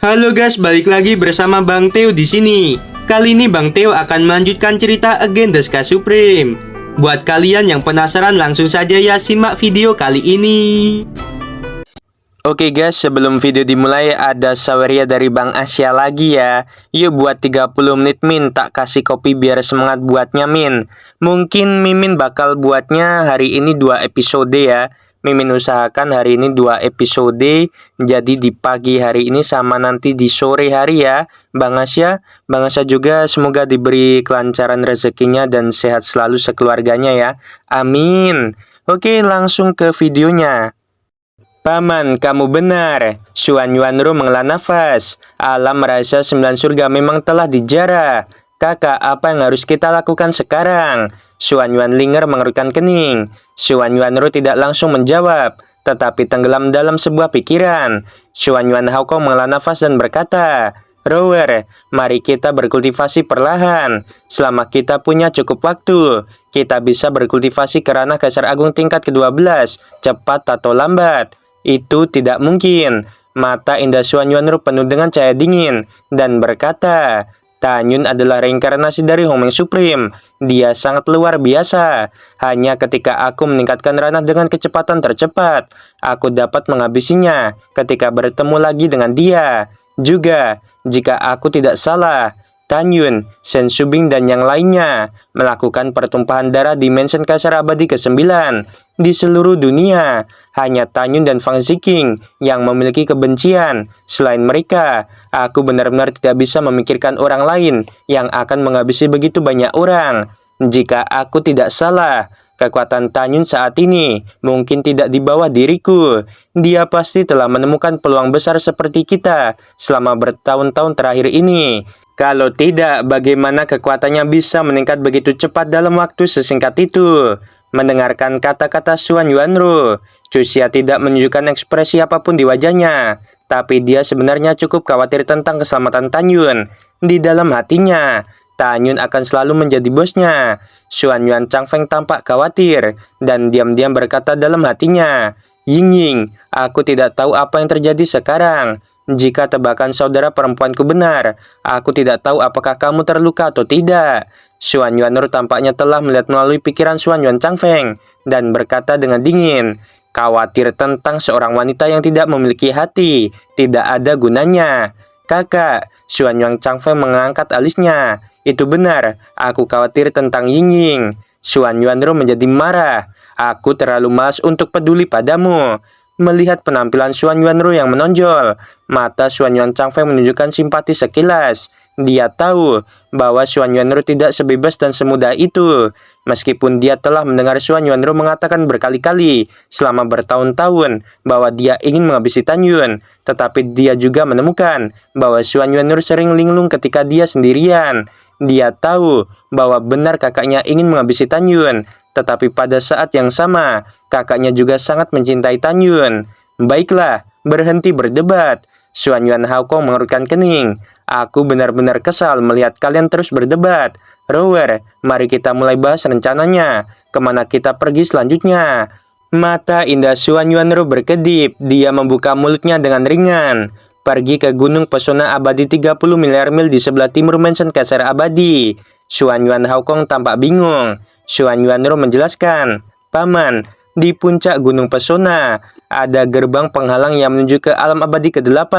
Halo guys, balik lagi bersama Bang Teo di sini. Kali ini Bang Teo akan melanjutkan cerita Again the Sky Supreme. Buat kalian yang penasaran, langsung saja ya simak video kali ini. Oke guys, sebelum video dimulai ada saweria dari Bang Asia lagi ya. Yuk buat 30 menit Min, tak kasih kopi biar semangat buatnya Min. Mungkin Mimin bakal buatnya hari ini 2 episode ya. Mimin usahakan hari ini 2 episode, jadi di pagi hari ini sama nanti di sore hari ya Bang Asia. Bang Asia juga semoga diberi kelancaran rezekinya dan sehat selalu sekeluarganya ya. Amin. Oke, langsung ke videonya. Paman, kamu benar. Xuan Yuanru menghela nafas. Alam merasa 9 surga memang telah dijarah. Kakak, apa yang harus kita lakukan sekarang? Xuan Yuanlinger mengerutkan kening. Xuan Yuanru tidak langsung menjawab, tetapi tenggelam dalam sebuah pikiran. Xuan Yuan Haokong menghela nafas dan berkata, Rower, mari kita berkultivasi perlahan. Selama kita punya cukup waktu, kita bisa berkultivasi ke ranah Kaisar Agung tingkat ke-12, cepat atau lambat. Itu tidak mungkin. Mata indah Xuan Yuanru penuh dengan cahaya dingin dan berkata, Tanyun adalah reinkarnasi dari Hongmeng Supreme. Dia sangat luar biasa. Hanya ketika aku meningkatkan ranah dengan kecepatan tercepat, aku dapat menghabisinya ketika bertemu lagi dengan dia. Juga, jika aku tidak salah, Tanyun, Shen Shubing dan yang lainnya melakukan pertumpahan darah di Mansion Kaisar Abadi ke-9 di seluruh dunia. Hanya Tanyun dan Fang Ziqing yang memiliki kebencian. Selain mereka, aku benar-benar tidak bisa memikirkan orang lain yang akan menghabisi begitu banyak orang. Jika aku tidak salah, kekuatan Tanyun saat ini mungkin tidak di bawah diriku. Dia pasti telah menemukan peluang besar seperti kita selama bertahun-tahun terakhir ini. Kalau tidak, bagaimana kekuatannya bisa meningkat begitu cepat dalam waktu sesingkat itu? Mendengarkan kata-kata Xuan Yuanru, Cuxia tidak menunjukkan ekspresi apapun di wajahnya. Tapi dia sebenarnya cukup khawatir tentang keselamatan Tanyun. Di dalam hatinya, Tanyun akan selalu menjadi bosnya. Xuan Yuan Changfeng tampak khawatir dan diam-diam berkata dalam hatinya, Ying, aku tidak tahu apa yang terjadi sekarang. Jika tebakan saudara perempuanku benar, aku tidak tahu apakah kamu terluka atau tidak. Xuan Yuanru tampaknya telah melihat melalui pikiran Xuan Yuan Changfeng dan berkata dengan dingin, khawatir tentang seorang wanita yang tidak memiliki hati, tidak ada gunanya. Kakak, Xuan Yuan Changfeng mengangkat alisnya. Itu benar, aku khawatir tentang Ying. Xuan Yuanru menjadi marah. Aku terlalu malas untuk peduli padamu. Melihat penampilan Xuan Yuanru yang menonjol, mata Xuan Yuan Changfeng menunjukkan simpati sekilas. Dia tahu bahwa Xuan Yuanru tidak sebebas dan semudah itu. Meskipun dia telah mendengar Xuan Yuanru mengatakan berkali-kali selama bertahun-tahun bahwa dia ingin menghabisi Tanyun, tetapi dia juga menemukan bahwa Xuan Yuanru sering linglung ketika dia sendirian. Dia tahu bahwa benar kakaknya ingin menghabisi Tanyun, tetapi pada saat yang sama, kakaknya juga sangat mencintai Tanyun. Baiklah, berhenti berdebat. Xuan Yuan Haokong mengerutkan kening. Aku benar-benar kesal melihat kalian terus berdebat. Rower, mari kita mulai bahas rencananya. Kemana kita pergi selanjutnya? Mata indah Xuan Yuanru berkedip. Dia membuka mulutnya dengan ringan. Pergi ke Gunung Pesona Abadi 30 miliar mil di sebelah timur Mansion Kaisar Abadi. Xuan Yuan Haokong tampak bingung. Xuan Yuanru menjelaskan, Paman, di puncak Gunung Pesona ada gerbang penghalang yang menuju ke alam abadi ke-8.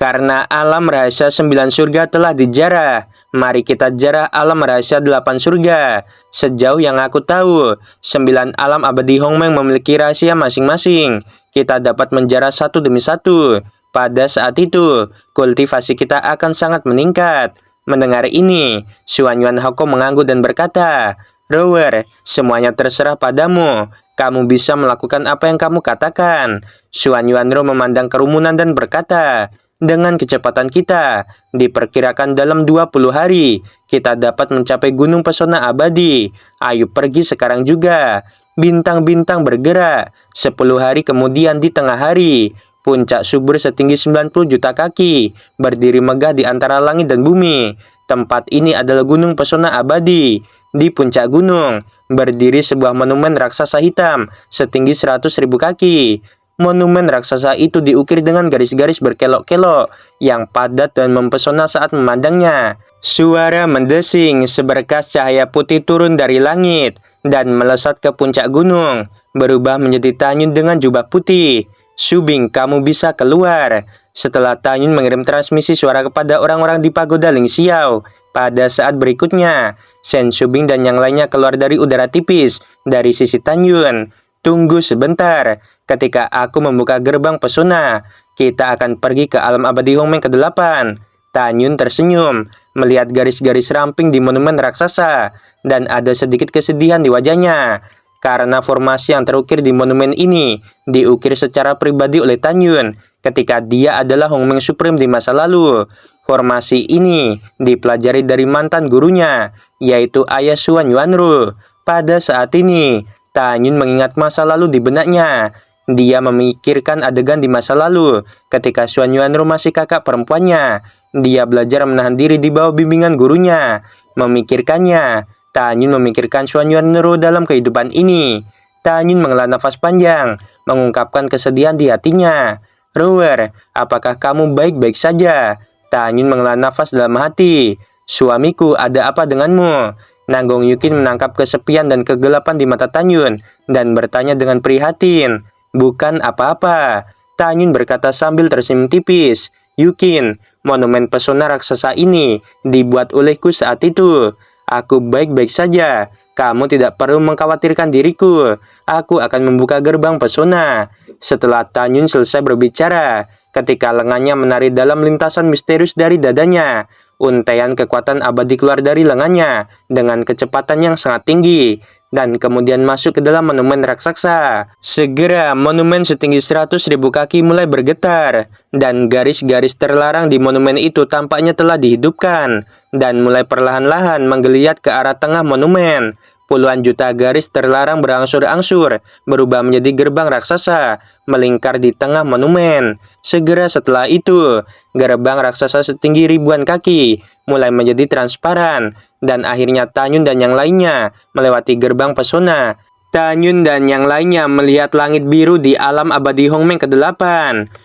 Karena alam rahasia 9 surga telah dijarah, mari kita jarah alam rahasia 8 surga. Sejauh yang aku tahu, 9 alam abadi Hongmeng memiliki rahasia masing-masing. Kita dapat menjarah satu demi satu. Pada saat itu, kultivasi kita akan sangat meningkat. Mendengar ini, Xuan Yuan Haokong mengangguk dan berkata, Rower, semuanya terserah padamu. Kamu bisa melakukan apa yang kamu katakan. Xuan Yuanru memandang kerumunan dan berkata, dengan kecepatan kita, diperkirakan dalam 20 hari, kita dapat mencapai Gunung Pesona Abadi. Ayo pergi sekarang juga. Bintang-bintang bergerak. 10 hari kemudian di tengah hari, puncak subur setinggi 90 juta kaki, berdiri megah di antara langit dan bumi. Tempat ini adalah Gunung Pesona Abadi. Di puncak gunung, berdiri sebuah monumen raksasa hitam setinggi 100.000 kaki. Monumen raksasa itu diukir dengan garis-garis berkelok-kelok yang padat dan mempesona saat memandangnya. Suara mendesing seberkas cahaya putih turun dari langit dan melesat ke puncak gunung, berubah menjadi Tanyun dengan jubah putih. "Subing, kamu bisa keluar." Setelah Tanyun mengirim transmisi suara kepada orang-orang di pagoda Ling Xiao, pada saat berikutnya, Shen Subing dan yang lainnya keluar dari udara tipis dari sisi Tanyun. "Tunggu sebentar, ketika aku membuka gerbang pesona, kita akan pergi ke alam abadi Hongmeng ke-8. Tanyun tersenyum, melihat garis-garis ramping di monumen raksasa, dan ada sedikit kesedihan di wajahnya. Karena formasi yang terukir di monumen ini diukir secara pribadi oleh Tanyun ketika dia adalah Hongmeng Supreme di masa lalu. Formasi ini dipelajari dari mantan gurunya, yaitu ayah Xuan Yuanru. Pada saat ini, Tanyun mengingat masa lalu di benaknya. Dia memikirkan adegan di masa lalu ketika Xuan Yuanru masih kakak perempuannya. Dia belajar menahan diri di bawah bimbingan gurunya. Memikirkannya, Tanyun memikirkan Xuan Yuanru dalam kehidupan ini. Tanyun menghela nafas panjang, mengungkapkan kesedihan di hatinya. "Rower, apakah kamu baik-baik saja?" Tanyun menghela nafas dalam hati. "Suamiku, ada apa denganmu?" Nanggong Yukin menangkap kesepian dan kegelapan di mata Tanyun dan bertanya dengan prihatin. "Bukan apa-apa," Tanyun berkata sambil tersenyum tipis. "Yukin, monumen pesona raksasa ini dibuat olehku saat itu. Aku baik-baik saja. Kamu tidak perlu mengkhawatirkan diriku. Aku akan membuka gerbang pesona." Setelah Tanyun selesai berbicara, ketika lengannya menari dalam lintasan misterius dari dadanya, untaian kekuatan abadi keluar dari lengannya dengan kecepatan yang sangat tinggi dan kemudian masuk ke dalam monumen raksasa. Segera monumen setinggi 100.000 kaki mulai bergetar dan garis-garis terlarang di monumen itu tampaknya telah dihidupkan dan mulai perlahan-lahan menggeliat ke arah tengah monumen. Puluhan juta garis terlarang berangsur-angsur berubah menjadi gerbang raksasa melingkar di tengah monumen. Segera setelah itu, gerbang raksasa setinggi ribuan kaki mulai menjadi transparan dan akhirnya Tanyun dan yang lainnya melewati gerbang pesona. Tanyun dan yang lainnya melihat langit biru di alam abadi Hongmeng ke-8.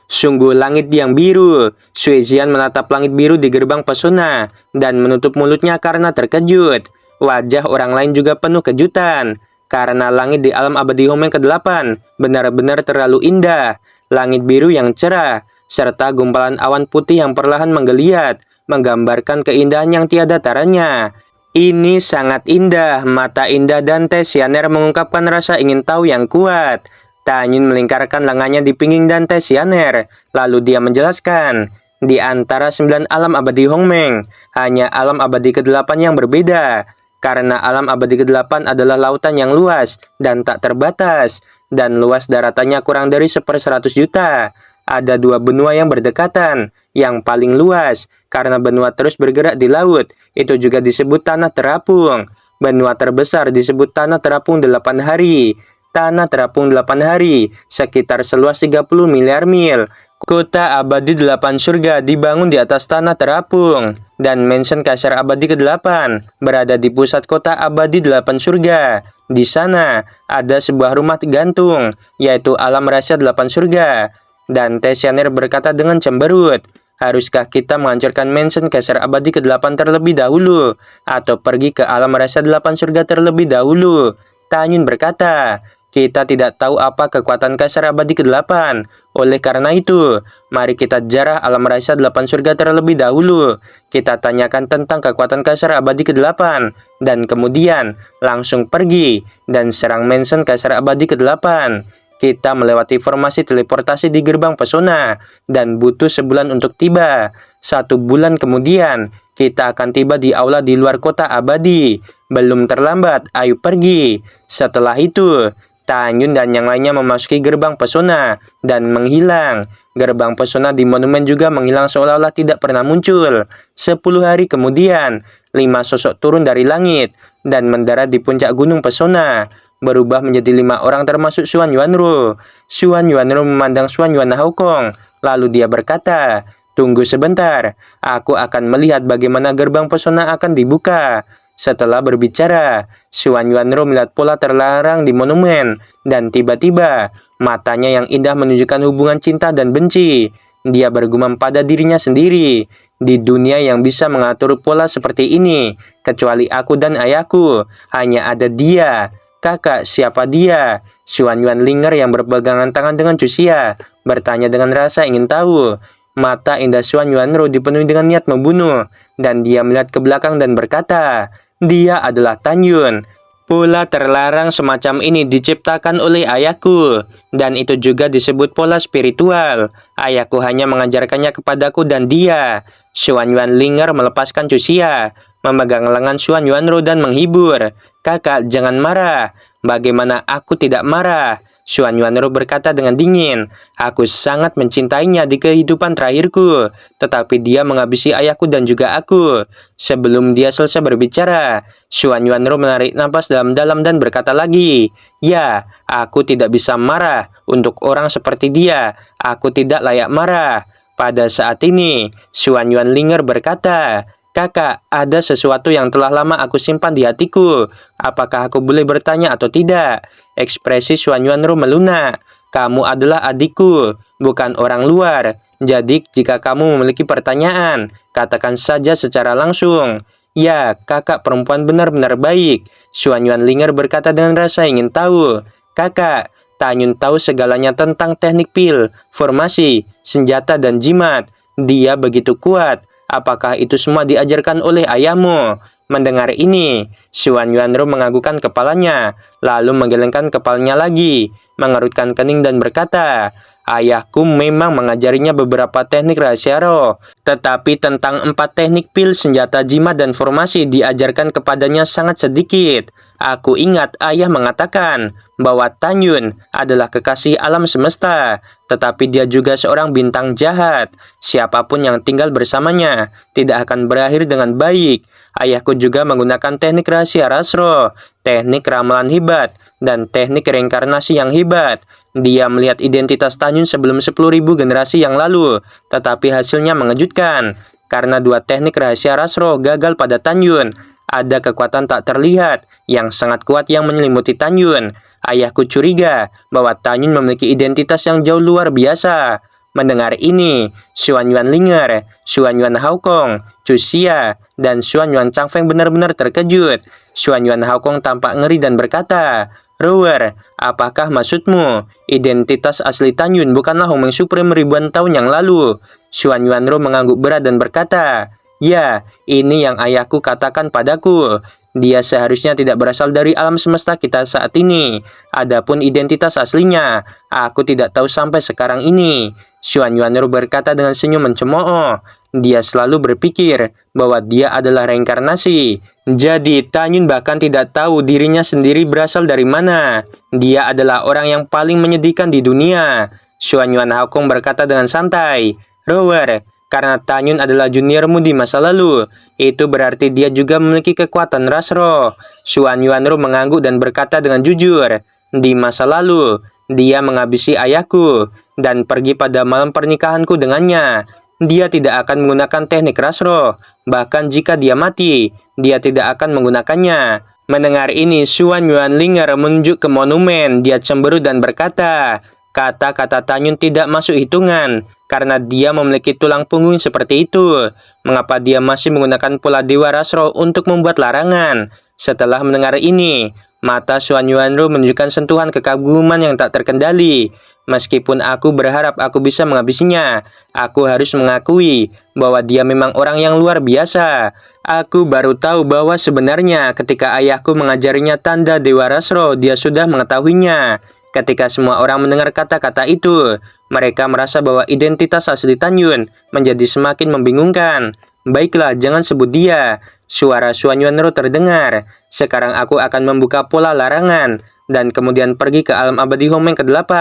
Sungguh langit yang biru. Suezian menatap langit biru di gerbang pesona dan menutup mulutnya karena terkejut. Wajah orang lain juga penuh kejutan, karena langit di alam abadi Hongmeng ke-8 benar-benar terlalu indah. Langit biru yang cerah, serta gumpalan awan putih yang perlahan menggeliat, menggambarkan keindahan yang tiada taranya. "Ini sangat indah," mata indah Dante Sianer mengungkapkan rasa ingin tahu yang kuat. Tanyun melingkarkan lengannya di pingging Dante Sianer, lalu dia menjelaskan, "Di antara 9 alam abadi Hongmeng, hanya alam abadi ke-8 yang berbeda. Karena alam abadi ke-8 adalah lautan yang luas dan tak terbatas, dan luas daratannya kurang dari 1/100 juta. Ada 2 benua yang berdekatan, yang paling luas, karena benua terus bergerak di laut, itu juga disebut tanah terapung. Benua terbesar disebut tanah terapung 8 hari. Tanah terapung 8 hari, sekitar seluas 30 miliar mil. Kota abadi 8 surga dibangun di atas tanah terapung, dan mansion kaisar abadi ke-8 berada di pusat kota abadi 8 surga. Di sana ada sebuah rumah gantung, yaitu alam rahasia 8 surga." Dan Tesianer berkata dengan cemberut, "Haruskah kita menghancurkan mansion kaisar abadi ke-8 terlebih dahulu, atau pergi ke alam rahasia 8 surga terlebih dahulu?" Tanyun berkata, "Kita tidak tahu apa kekuatan kaisar abadi ke-8. Oleh karena itu, mari kita jarah alam rahasia 8 surga terlebih dahulu. Kita tanyakan tentang kekuatan kaisar abadi ke-8, dan kemudian langsung pergi dan serang mansion kaisar abadi ke-8. Kita melewati formasi teleportasi di gerbang pesona dan butuh sebulan untuk tiba. 1 bulan kemudian, kita akan tiba di aula di luar kota abadi. Belum terlambat, ayo pergi." Setelah itu, Tanyun dan yang lainnya memasuki gerbang pesona dan menghilang. Gerbang pesona di monumen juga menghilang seolah-olah tidak pernah muncul. 10 hari kemudian, 5 sosok turun dari langit dan mendarat di puncak gunung pesona, berubah menjadi 5 orang termasuk Xuan Yuanru. Xuan Yuanru memandang Xuan Yuan Haokong, lalu dia berkata, "Tunggu sebentar, aku akan melihat bagaimana gerbang pesona akan dibuka." Setelah berbicara, Xuan Yuanru melihat pola terlarang di monumen, dan tiba-tiba Matanya yang indah menunjukkan hubungan cinta dan benci. Dia bergumam pada dirinya sendiri, di dunia yang bisa mengatur pola seperti ini, kecuali aku dan ayahku, hanya ada dia. Kakak, siapa dia? Xuan Yuanlinger yang berpegangan tangan dengan Cusia bertanya dengan rasa ingin tahu. Mata indah Xuan Yuanro dipenuhi dengan niat membunuh, dan dia melihat ke belakang dan berkata, dia adalah Tan Yun. Pola terlarang semacam ini diciptakan oleh ayahku, dan itu juga disebut pola spiritual. Ayahku hanya mengajarkannya kepadaku dan dia. Xuan Yuanlinger melepaskan Cusia, memegang lengan Xuan Yuanro dan menghibur. Kakak, jangan marah. Bagaimana aku tidak marah? Xuan Yuanro berkata dengan dingin. Aku sangat mencintainya di kehidupan terakhirku, tetapi dia menghabisi ayahku dan juga aku. Sebelum dia selesai berbicara, Xuan Yuanro menarik napas dalam-dalam dan berkata lagi, ya, aku tidak bisa marah untuk orang seperti dia. Aku tidak layak marah. Pada saat ini, Xuan Yuanlinger berkata, kakak, ada sesuatu yang telah lama aku simpan di hatiku. Apakah aku boleh bertanya atau tidak? Ekspresi Xuan Yuanro melunak. Kamu adalah adikku, bukan orang luar. Jadi, jika kamu memiliki pertanyaan, katakan saja secara langsung. Ya, kakak perempuan benar-benar baik. Xuan Yuanlinger berkata dengan rasa ingin tahu. Kakak, Tan Yun tahu segalanya tentang teknik pil, formasi, senjata, dan jimat. Dia begitu kuat. Apakah itu semua diajarkan oleh ayahmu? Mendengar ini, Xuan Yuanro menganggukkan kepalanya, lalu menggelengkan kepalanya lagi, mengerutkan kening dan berkata, ayahku memang mengajarinya beberapa teknik rahasia roh, tetapi tentang 4 teknik pil, senjata, jimat, dan formasi diajarkan kepadanya sangat sedikit. Aku ingat ayah mengatakan bahwa Tan Yun adalah kekasih alam semesta, tetapi dia juga seorang bintang jahat. Siapapun yang tinggal bersamanya tidak akan berakhir dengan baik. Ayahku juga menggunakan teknik rahasia rasro, teknik ramalan hebat, dan teknik reinkarnasi yang hebat. Dia melihat identitas Tan Yun sebelum 10.000 generasi yang lalu, tetapi hasilnya mengejutkan. Karena 2 teknik rahasia rasro gagal pada Tan Yun, ada kekuatan tak terlihat yang sangat kuat yang menyelimuti Tan Yun. Ayahku curiga bahwa Tan Yun memiliki identitas yang jauh luar biasa. Mendengar ini, Xuan Yuanlinger, Xuan Yuan Haokong, Cusia, dan Xuan Yuan Changfeng benar-benar terkejut. Xuan Yuan Haokong tampak ngeri dan berkata, Rower, apakah maksudmu? Identitas asli Tan Yun bukanlah Hongmeng Supreme ribuan tahun yang lalu. Xuan Yuanro mengangguk berat dan berkata, ya, ini yang ayahku katakan padaku. Dia seharusnya tidak berasal dari alam semesta kita saat ini. Adapun identitas aslinya, aku tidak tahu sampai sekarang ini. Xuan Yuanro berkata dengan senyum mencemooh. Dia selalu berpikir bahwa dia adalah reinkarnasi. Jadi Tan Yun bahkan tidak tahu dirinya sendiri berasal dari mana. Dia adalah orang yang paling menyedihkan di dunia. Xuan Yuan Haokong berkata dengan santai, Rower, karena Tan Yun adalah juniormu di masa lalu, itu berarti dia juga memiliki kekuatan ras roh. Xuan Yuanro mengangguk dan berkata dengan jujur, di masa lalu, dia menghabisi ayahku dan pergi pada malam pernikahanku dengannya. Dia tidak akan menggunakan teknik ras roh, bahkan jika dia mati, dia tidak akan menggunakannya. Mendengar ini, Xuan Yuanlinger menunjuk ke monumen. Dia cemberut dan berkata, kata-kata Tan Yun tidak masuk hitungan, karena dia memiliki tulang punggung seperti itu. Mengapa dia masih menggunakan pola Dewa Rasro untuk membuat larangan? Setelah mendengar ini, mata Xuan Yuanro menunjukkan sentuhan kekaguman yang tak terkendali. Meskipun aku berharap aku bisa menghabisinya, aku harus mengakui bahwa dia memang orang yang luar biasa. Aku baru tahu bahwa sebenarnya ketika ayahku mengajarinya tanda Dewa Rasro, dia sudah mengetahuinya. Ketika semua orang mendengar kata-kata itu, mereka merasa bahwa identitas asli Tan Yun menjadi semakin membingungkan. Baiklah, jangan sebut dia. Suara Xuan Yuanro terdengar. Sekarang aku akan membuka pola larangan dan kemudian pergi ke alam abadi Hongmeng ke-8.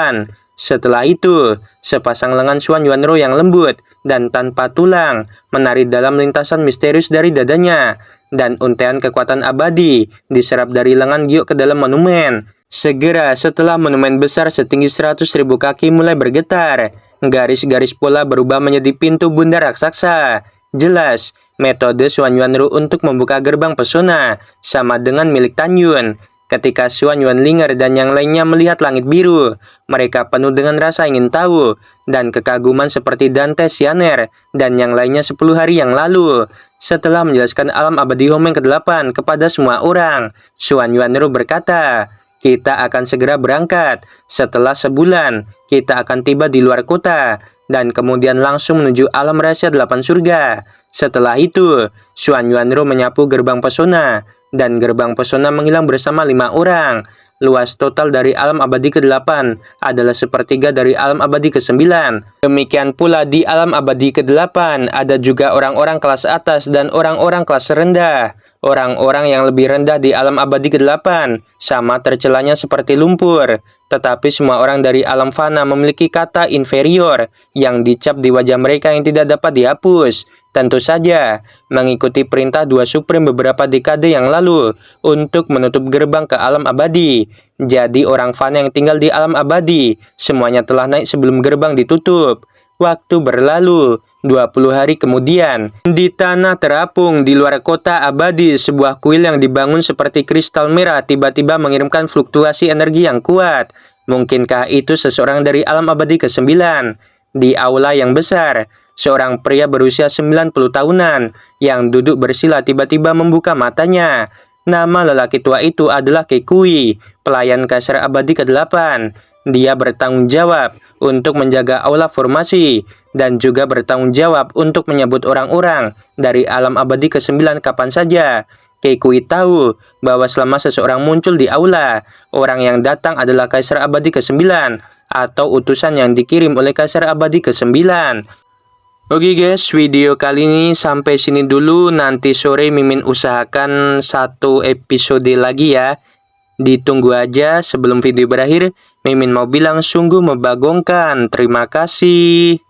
Setelah itu, sepasang lengan Xuan Yuanro yang lembut dan tanpa tulang menari dalam lintasan misterius dari dadanya, dan untaian kekuatan abadi diserap dari lengan Gyo ke dalam monumen. Segera setelah monumen besar setinggi 100.000 kaki mulai bergetar, garis-garis pola berubah menjadi pintu bunda raksasa. Jelas, metode Xuan Yuanro untuk membuka gerbang pesona sama dengan milik Tan Yun. Ketika Xuan Yuanlinger dan yang lainnya melihat langit biru, mereka penuh dengan rasa ingin tahu dan kekaguman seperti Dante Sianer dan yang lainnya 10 hari yang lalu. Setelah menjelaskan alam abadi Homeng ke-8 kepada semua orang, Xuan Yuanru berkata, "Kita akan segera berangkat. Setelah sebulan, kita akan tiba di luar kota dan kemudian langsung menuju alam rahasia 8 surga." Setelah itu, Xuan Yuanru menyapu gerbang pesona, dan gerbang pesona menghilang bersama 5 orang. Luas total dari alam abadi ke-8 adalah sepertiga dari alam abadi ke-9. Demikian pula di alam abadi ke-8 ada juga orang-orang kelas atas dan orang-orang kelas rendah. Orang-orang yang lebih rendah di alam abadi ke-8 sama tercelanya seperti lumpur, tetapi semua orang dari alam fana memiliki kata inferior yang dicap di wajah mereka yang tidak dapat dihapus. Tentu saja, mengikuti perintah dua supreme beberapa dekade yang lalu untuk menutup gerbang ke alam abadi. Jadi orang fana yang tinggal di alam abadi, semuanya telah naik sebelum gerbang ditutup. Waktu berlalu, 20 hari kemudian, di tanah terapung di luar kota abadi, sebuah kuil yang dibangun seperti kristal merah tiba-tiba mengirimkan fluktuasi energi yang kuat. Mungkinkah itu seseorang dari alam abadi ke-9? Di aula yang besar, seorang pria berusia 90 tahunan yang duduk bersila tiba-tiba membuka matanya. Nama lelaki tua itu adalah Kekui, pelayan kaisar abadi ke-8. Dia bertanggung jawab untuk menjaga aula formasi dan juga bertanggung jawab untuk menyebut orang-orang dari alam abadi ke-9 kapan saja. Kekui tahu bahwa selama seseorang muncul di aula, orang yang datang adalah kaisar abadi ke-9 atau utusan yang dikirim oleh kaisar abadi ke-9. Oke guys, video kali ini sampai sini dulu. Nanti sore Mimin usahakan satu episode lagi ya. Ditunggu aja. Sebelum video berakhir, Mimin mau bilang sungguh membagongkan. Terima kasih.